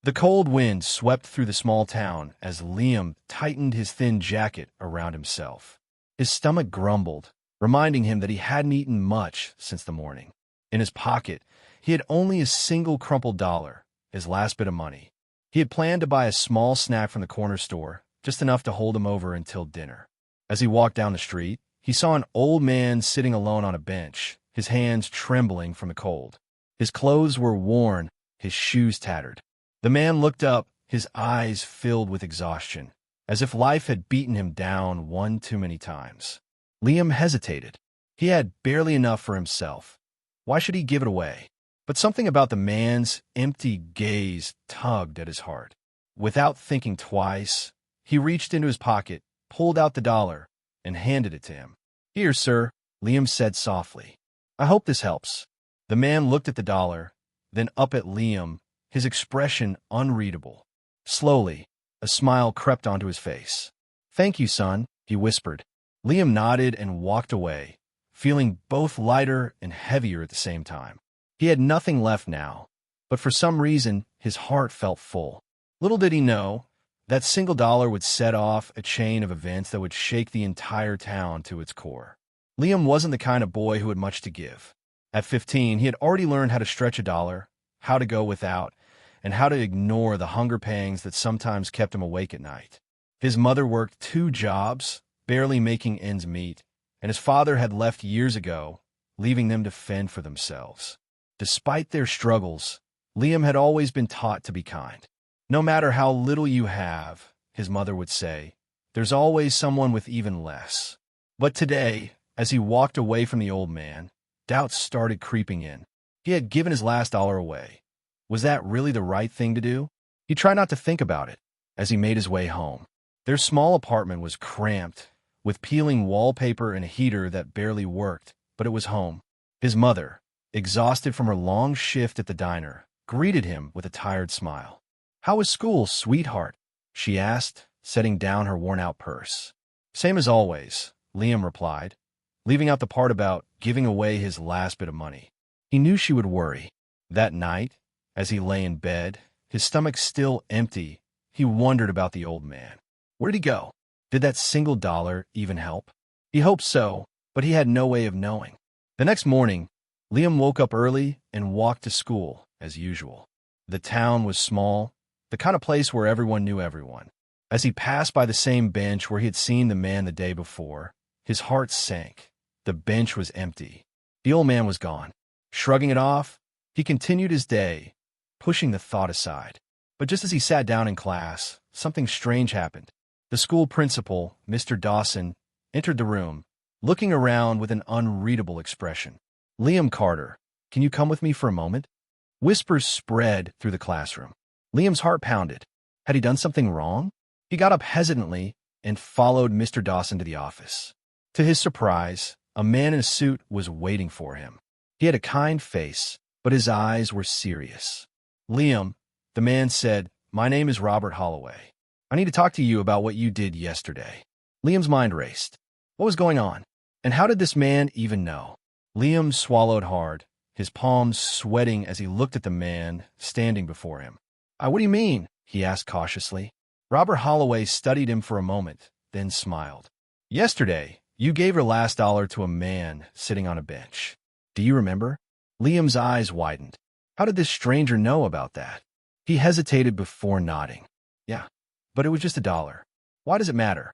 The cold wind swept through the small town as Liam tightened his thin jacket around himself. His stomach grumbled, reminding him that he hadn't eaten much since the morning. In his pocket, he had only a single crumpled dollar, his last bit of money. He had planned to buy a small snack from the corner store, just enough to hold him over until dinner. As he walked down the street, he saw an old man sitting alone on a bench, his hands trembling from the cold. His clothes were worn, his shoes tattered. The man looked up, his eyes filled with exhaustion, as if life had beaten him down one too many times. Liam hesitated. He had barely enough for himself. Why should he give it away? But something about the man's empty gaze tugged at his heart. Without thinking twice, he reached into his pocket, pulled out the dollar, and handed it to him. "Here, sir," Liam said softly. "I hope this helps." The man looked at the dollar, then up at Liam, his expression unreadable. Slowly, a smile crept onto his face. "Thank you, son," he whispered. Liam nodded and walked away, feeling both lighter and heavier at the same time. He had nothing left now, but for some reason, his heart felt full. Little did he know, that single dollar would set off a chain of events that would shake the entire town to its core. Liam wasn't the kind of boy who had much to give. At 15, he had already learned how to stretch a dollar, how to go without, and how to ignore the hunger pangs that sometimes kept him awake at night. His mother worked 2 jobs, barely making ends meet, and his father had left years ago, leaving them to fend for themselves. Despite their struggles, Liam had always been taught to be kind. "No matter how little you have," his mother would say, "there's always someone with even less." But today, as he walked away from the old man, doubts started creeping in. He had given his last dollar away. Was that really the right thing to do? He tried not to think about it as he made his way home. Their small apartment was cramped, with peeling wallpaper and a heater that barely worked, but it was home. His mother, exhausted from her long shift at the diner, greeted him with a tired smile. "How was school, sweetheart?" she asked, setting down her worn-out purse. "Same as always," Liam replied, leaving out the part about giving away his last bit of money. He knew she would worry. That night, as he lay in bed, his stomach still empty, he wondered about the old man. Where did he go? Did that single dollar even help? He hoped so, but he had no way of knowing. The next morning, Liam woke up early and walked to school, as usual. The town was small, the kind of place where everyone knew everyone. As he passed by the same bench where he had seen the man the day before, his heart sank. The bench was empty. The old man was gone. Shrugging it off, he continued his day, pushing the thought aside. But just as he sat down in class, something strange happened. The school principal, Mr. Dawson, entered the room, looking around with an unreadable expression. "Liam Carter, can you come with me for a moment?" Whispers spread through the classroom. Liam's heart pounded. Had he done something wrong? He got up hesitantly and followed Mr. Dawson to the office. To his surprise, a man in a suit was waiting for him. He had a kind face, but his eyes were serious. "Liam," the man said, "my name is Robert Holloway. I need to talk to you about what you did yesterday." Liam's mind raced. What was going on? And how did this man even know? Liam swallowed hard, his palms sweating as he looked at the man standing before him. What do you mean?" he asked cautiously. Robert Holloway studied him for a moment, then smiled. "Yesterday, you gave your last dollar to a man sitting on a bench. Do you remember?" Liam's eyes widened. How did this stranger know about that? He hesitated before nodding. "Yeah, but it was just a dollar. Why does it matter?"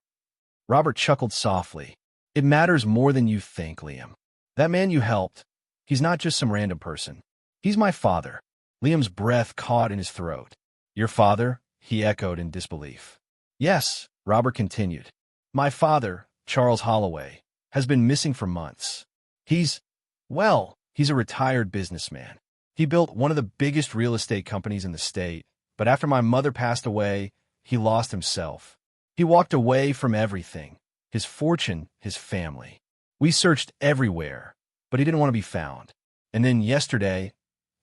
Robert chuckled softly. "It matters more than you think, Liam. That man you helped, he's not just some random person. He's my father." Liam's breath caught in his throat. "Your father?" he echoed in disbelief. "Yes," Robert continued. "My father, Charles Holloway, has been missing for months. He's a retired businessman. He built one of the biggest real estate companies in the state, but after my mother passed away, he lost himself. He walked away from everything, his fortune, his family. We searched everywhere, but he didn't want to be found. And then yesterday,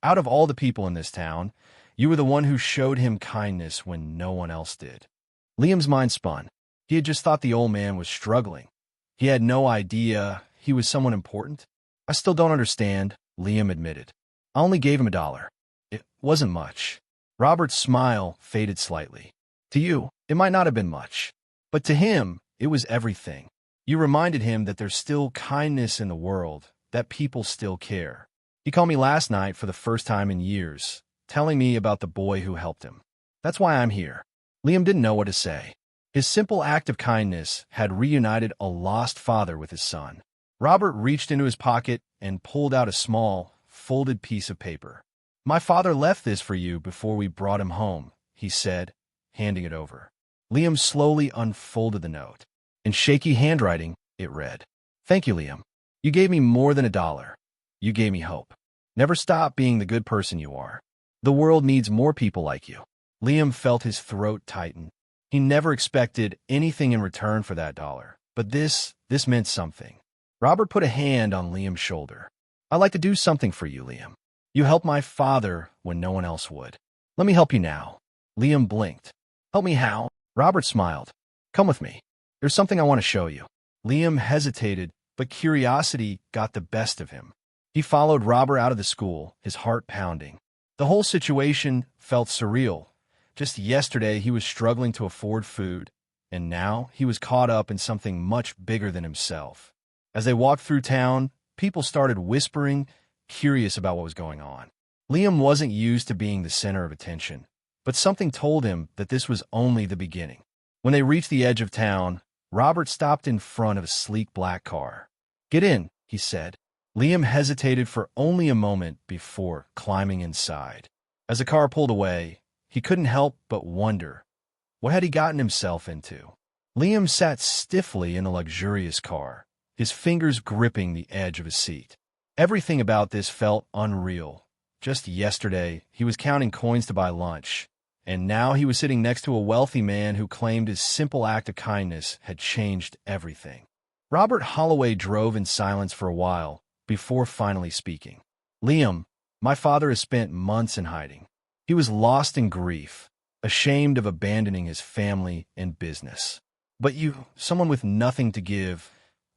out of all the people in this town, you were the one who showed him kindness when no one else did." Liam's mind spun. He had just thought the old man was struggling. He had no idea he was someone important. "I still don't understand," Liam admitted. "I only gave him $1. It wasn't much." Robert's smile faded slightly. To you, it might not have been much, but to him, it was everything. You reminded him that there's still kindness in the world, that people still care. He called me last night for the first time in years, telling me about the boy who helped him. That's why I'm here. Liam didn't know what to say. His simple act of kindness had reunited a lost father with his son. Robert reached into his pocket and pulled out a small, folded piece of paper. My father left this for you before we brought him home, he said, handing it over. Liam slowly unfolded the note. In shaky handwriting, it read, Thank you, Liam. You gave me more than $1. You gave me hope. Never stop being the good person you are. The world needs more people like you. Liam felt his throat tighten. He never expected anything in return for that dollar, but this meant something. Robert put a hand on Liam's shoulder. I'd like to do something for you, Liam. You helped my father when no one else would. Let me help you now. Liam blinked. Help me how? Robert smiled. Come with me. There's something I want to show you. Liam hesitated, but curiosity got the best of him. He followed Robert out of the school, his heart pounding. The whole situation felt surreal. Just yesterday, he was struggling to afford food, and now he was caught up in something much bigger than himself. As they walked through town, people started whispering, curious about what was going on. Liam wasn't used to being the center of attention, but something told him that this was only the beginning. When they reached the edge of town, Robert stopped in front of a sleek black car. Get in, he said. Liam hesitated for only a moment before climbing inside. As the car pulled away, he couldn't help but wonder, what had he gotten himself into? Liam sat stiffly in the luxurious car, his fingers gripping the edge of his seat. Everything about this felt unreal. Just yesterday, he was counting coins to buy lunch, and now he was sitting next to a wealthy man who claimed his simple act of kindness had changed everything. Robert Holloway drove in silence for a while before finally speaking. Liam, my father has spent months in hiding. He was lost in grief, ashamed of abandoning his family and business. But you, someone with nothing to give,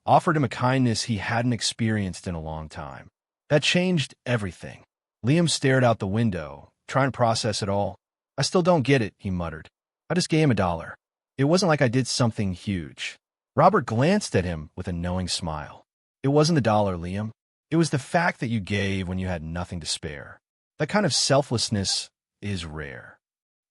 offered him a kindness he hadn't experienced in a long time. That changed everything. Liam stared out the window, trying to process it all. I still don't get it, he muttered. I just gave him $1. It wasn't like I did something huge. Robert glanced at him with a knowing smile. It wasn't the dollar, Liam. It was the fact that you gave when you had nothing to spare. That kind of selflessness is rare.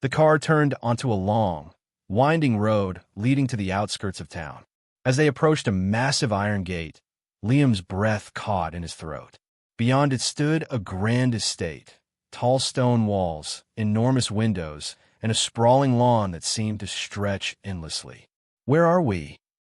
The car turned onto a long, winding road leading to the outskirts of town. As they approached a massive iron gate, Liam's breath caught in his throat. Beyond it stood a grand estate, tall stone walls, enormous windows, and a sprawling lawn that seemed to stretch endlessly. Where are we?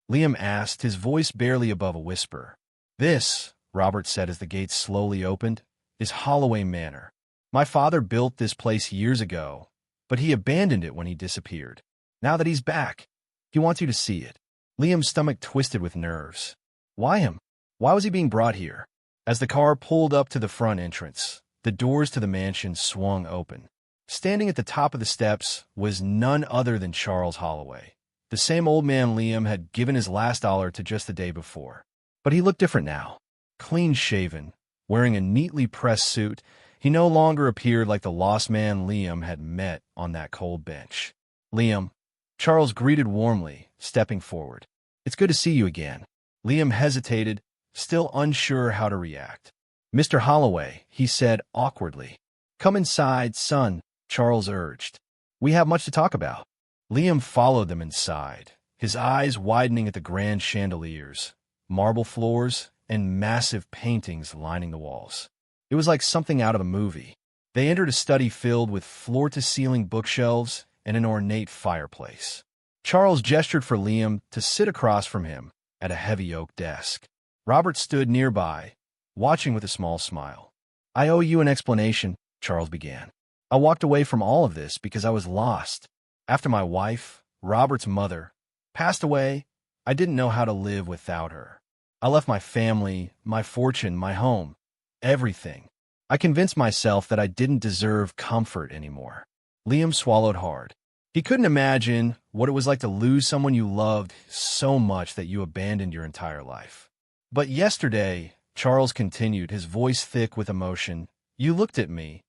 Liam asked, his voice barely above a whisper. This, Robert said as the gates slowly opened, is Holloway Manor. My father built this place years ago, but he abandoned it when he disappeared. Now that he's back, he wants you to see it. Liam's stomach twisted with nerves. Why him? Why was he being brought here? As the car pulled up to the front entrance, the doors to the mansion swung open. Standing at the top of the steps was none other than Charles Holloway, the same old man Liam had given his last dollar to just the day before. But he looked different now. Clean-shaven, wearing a neatly pressed suit, he no longer appeared like the lost man Liam had met on that cold bench. Liam, Charles greeted warmly, stepping forward. It's good to see you again. Liam hesitated, still unsure how to react. Mr. Holloway, he said awkwardly. Come inside, son, Charles urged. We have much to talk about. Liam followed them inside, his eyes widening at the grand chandeliers, marble floors, and massive paintings lining the walls. It was like something out of a movie. They entered a study filled with floor-to-ceiling bookshelves and an ornate fireplace. Charles gestured for Liam to sit across from him at a heavy oak desk. Robert stood nearby, watching with a small smile. I owe you an explanation, Charles began. I walked away from all of this because I was lost. After my wife, Robert's mother, passed away, I didn't know how to live without her. I left my family, my fortune, my home, everything. I convinced myself that I didn't deserve comfort anymore. Liam swallowed hard. He couldn't imagine what it was like to lose someone you loved so much that you abandoned your entire life. But yesterday, Charles continued, his voice thick with emotion, you looked at me,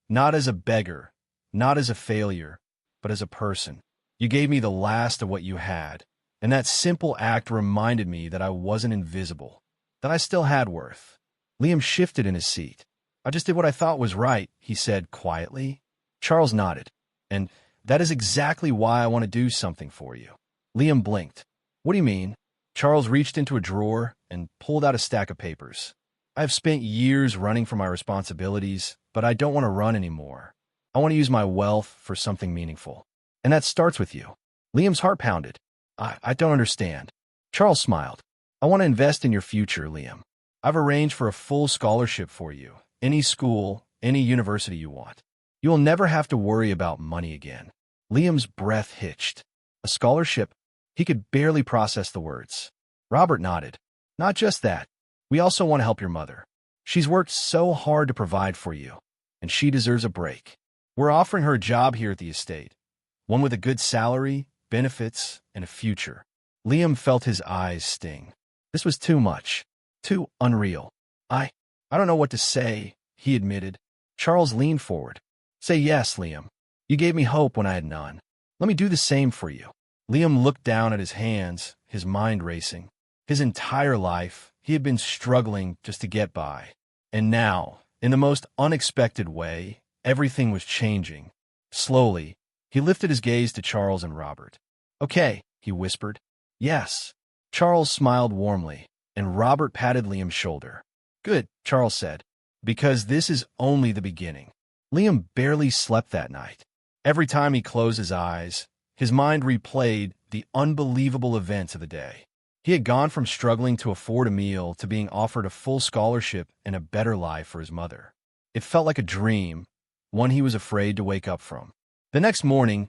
not as a beggar, not as a failure, but as a person. You gave me the last of what you had, and that simple act reminded me that I wasn't invisible, that I still had worth. Liam shifted in his seat. I just did what I thought was right, he said quietly. Charles nodded. And that is exactly why I want to do something for you. Liam blinked. What do you mean? Charles reached into a drawer and pulled out a stack of papers. I have spent years running from my responsibilities, but I don't want to run anymore. I want to use my wealth for something meaningful. And that starts with you. Liam's heart pounded. I don't understand. Charles smiled. I want to invest in your future, Liam. I've arranged for a full scholarship for you. Any school, any university you want. You will never have to worry about money again. Liam's breath hitched. A scholarship? He could barely process the words. Robert nodded. Not just that. We also want to help your mother. She's worked so hard to provide for you, and she deserves a break. We're offering her a job here at the estate, one with a good salary, benefits, and a future. Liam felt his eyes sting. This was too much. Too unreal. I don't know what to say, he admitted. Charles leaned forward. Say yes, Liam. You gave me hope when I had none. Let me do the same for you. Liam looked down at his hands, his mind racing. His entire life, he had been struggling just to get by. And now, in the most unexpected way, everything was changing. Slowly, he lifted his gaze to Charles and Robert. Okay, he whispered. Yes. Charles smiled warmly, and Robert patted Liam's shoulder. Good, Charles said, because this is only the beginning. Liam barely slept that night. Every time he closed his eyes, his mind replayed the unbelievable events of the day. He had gone from struggling to afford a meal to being offered a full scholarship and a better life for his mother. It felt like a dream, one he was afraid to wake up from. The next morning,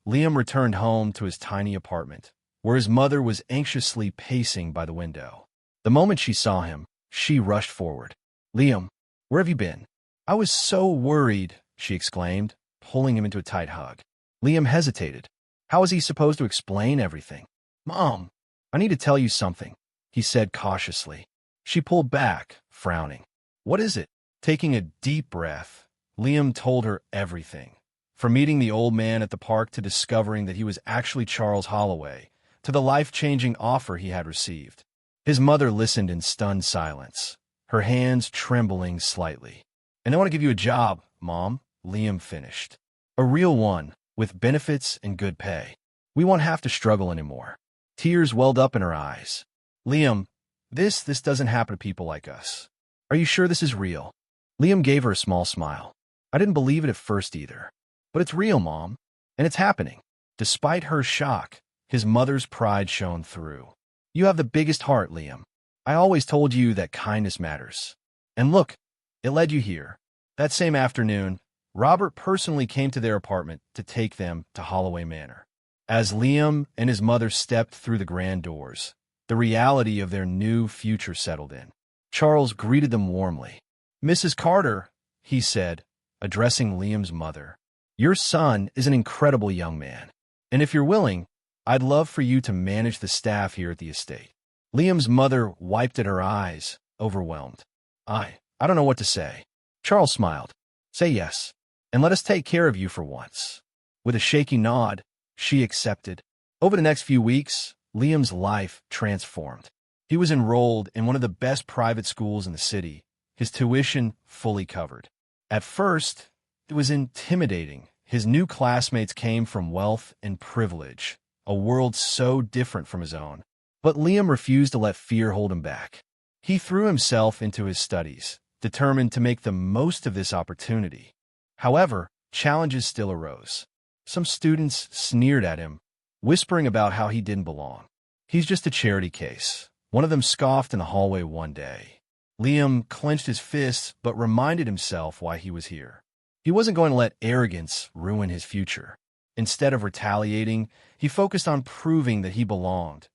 Liam returned home to his tiny apartment, where his mother was anxiously pacing by the window. The moment she saw him, she rushed forward. Liam, where have you been? I was so worried, she exclaimed, pulling him into a tight hug. Liam hesitated. How was he supposed to explain everything? Mom, I need to tell you something, he said cautiously. She pulled back, frowning. What is it? Taking a deep breath, Liam told her everything. From meeting the old man at the park to discovering that he was actually Charles Holloway, to the life-changing offer he had received. His mother listened in stunned silence, her hands trembling slightly. And I want to give you a job, Mom, Liam finished. A real one, with benefits and good pay. We won't have to struggle anymore. Tears welled up in her eyes. Liam, this doesn't happen to people like us. Are you sure this is real? Liam gave her a small smile. I didn't believe it at first either. But it's real, Mom, and it's happening. Despite her shock, his mother's pride shone through. You have the biggest heart, Liam. I always told you that kindness matters. And look, it led you here. That same afternoon, Robert personally came to their apartment to take them to Holloway Manor. As Liam and his mother stepped through the grand doors, the reality of their new future settled in. Charles greeted them warmly. Mrs. Carter, he said, addressing Liam's mother, your son is an incredible young man, and if you're willing, I'd love for you to manage the staff here at the estate. Liam's mother wiped at her eyes, overwhelmed. I don't know what to say. Charles smiled. Say yes, and let us take care of you for once. With a shaky nod, she accepted. Over the next few weeks, Liam's life transformed. He was enrolled in one of the best private schools in the city, his tuition fully covered. At first, it was intimidating. His new classmates came from wealth and privilege, a world so different from his own. But Liam refused to let fear hold him back. He threw himself into his studies, determined to make the most of this opportunity. However, challenges still arose. Some students sneered at him, whispering about how he didn't belong. He's just a charity case. One of them scoffed in the hallway one day. Liam clenched his fists but reminded himself why he was here. He wasn't going to let arrogance ruin his future. Instead of retaliating, he focused on proving that he belonged,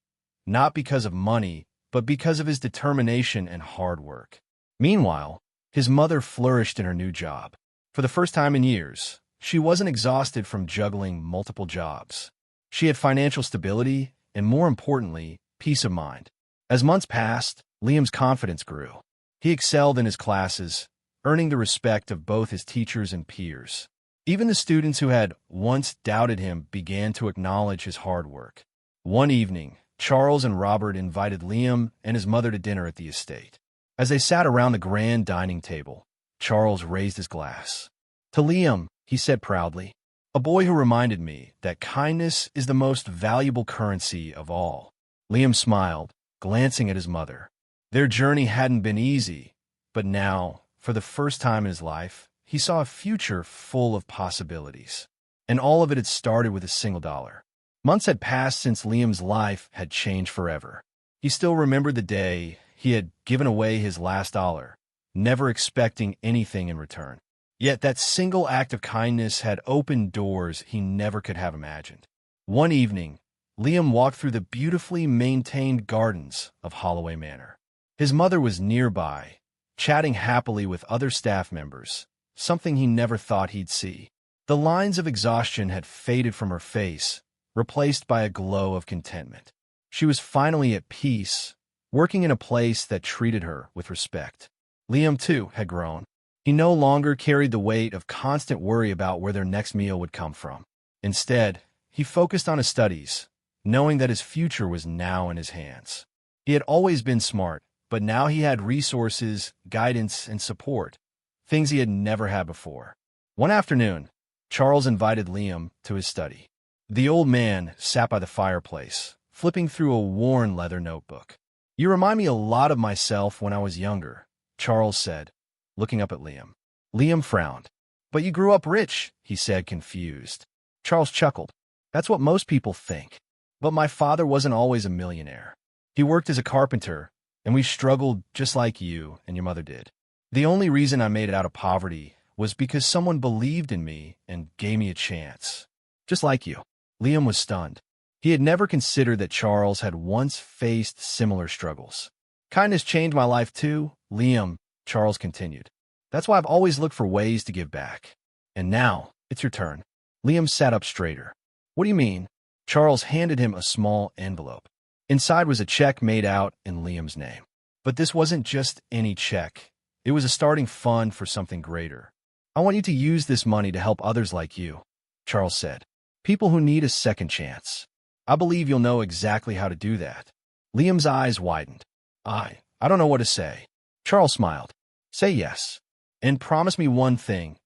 not because of money, but because of his determination and hard work. Meanwhile, his mother flourished in her new job. For the first time in years, she wasn't exhausted from juggling multiple jobs. She had financial stability and, more importantly, peace of mind. As months passed, Liam's confidence grew. He excelled in his classes, earning the respect of both his teachers and peers. Even the students who had once doubted him began to acknowledge his hard work. One evening, Charles and Robert invited Liam and his mother to dinner at the estate. As they sat around the grand dining table, Charles raised his glass. "To Liam," he said proudly, "a boy who reminded me that kindness is the most valuable currency of all." Liam smiled, glancing at his mother. Their journey hadn't been easy, but now, for the first time in his life, he saw a future full of possibilities. And all of it had started with a single dollar. Months had passed since Liam's life had changed forever. He still remembered the day he had given away his last dollar, never expecting anything in return. Yet that single act of kindness had opened doors he never could have imagined. One evening, Liam walked through the beautifully maintained gardens of Holloway Manor. His mother was nearby, chatting happily with other staff members, something he never thought he'd see. The lines of exhaustion had faded from her face, replaced by a glow of contentment. She was finally at peace, working in a place that treated her with respect. Liam, too, had grown. He no longer carried the weight of constant worry about where their next meal would come from. Instead, he focused on his studies, knowing that his future was now in his hands. He had always been smart, but now he had resources, guidance, and support, things he had never had before. One afternoon, Charles invited Liam to his study. The old man sat by the fireplace, flipping through a worn leather notebook. "You remind me a lot of myself when I was younger," Charles said, looking up at Liam. Liam frowned. "But you grew up rich," he said, confused. Charles chuckled. "That's what most people think. But my father wasn't always a millionaire. He worked as a carpenter, and we struggled just like you and your mother did. The only reason I made it out of poverty was because someone believed in me and gave me a chance. Just like you." Liam was stunned. He had never considered that Charles had once faced similar struggles. "Kindness changed my life too, Liam," Charles continued. "That's why I've always looked for ways to give back. And now, it's your turn." Liam sat up straighter. "What do you mean?" Charles handed him a small envelope. Inside was a check made out in Liam's name. But this wasn't just any check. It was a starting fund for something greater. "I want you to use this money to help others like you," Charles said. "People who need a second chance. I believe you'll know exactly how to do that." Liam's eyes widened. I don't know what to say." Charles smiled. "Say yes. And promise me one thing.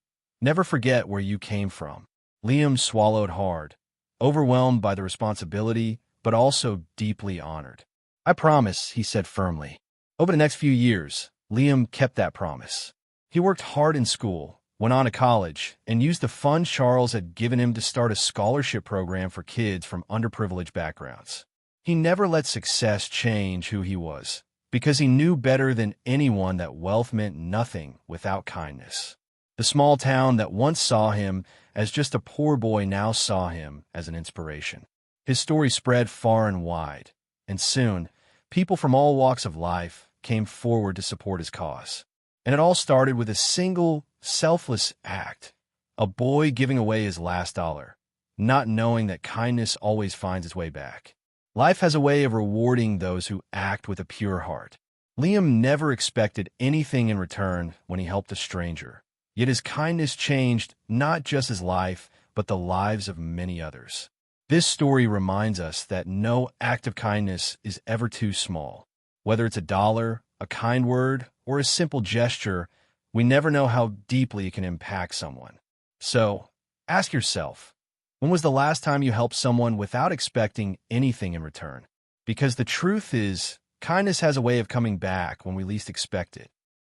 Never forget where you came from." Liam swallowed hard, overwhelmed by the responsibility, but also deeply honored. "I promise," he said firmly. Over the next few years, Liam kept that promise. He worked hard in school, went on to college, and used the funds Charles had given him to start a scholarship program for kids from underprivileged backgrounds. He never let success change who he was, because he knew better than anyone that wealth meant nothing without kindness. The small town that once saw him as just a poor boy now saw him as an inspiration. His story spread far and wide, and soon, people from all walks of life came forward to support his cause. And it all started with a single, selfless act, a boy giving away his last dollar, not knowing that kindness always finds its way back. Life has a way of rewarding those who act with a pure heart. Liam never expected anything in return when he helped a stranger, yet his kindness changed not just his life, but the lives of many others. This story reminds us that no act of kindness is ever too small. Whether it's a dollar, a kind word, or a simple gesture, we never know how deeply it can impact someone. So, ask yourself, when was the last time you helped someone without expecting anything in return? Because the truth is, kindness has a way of coming back when we least expect it.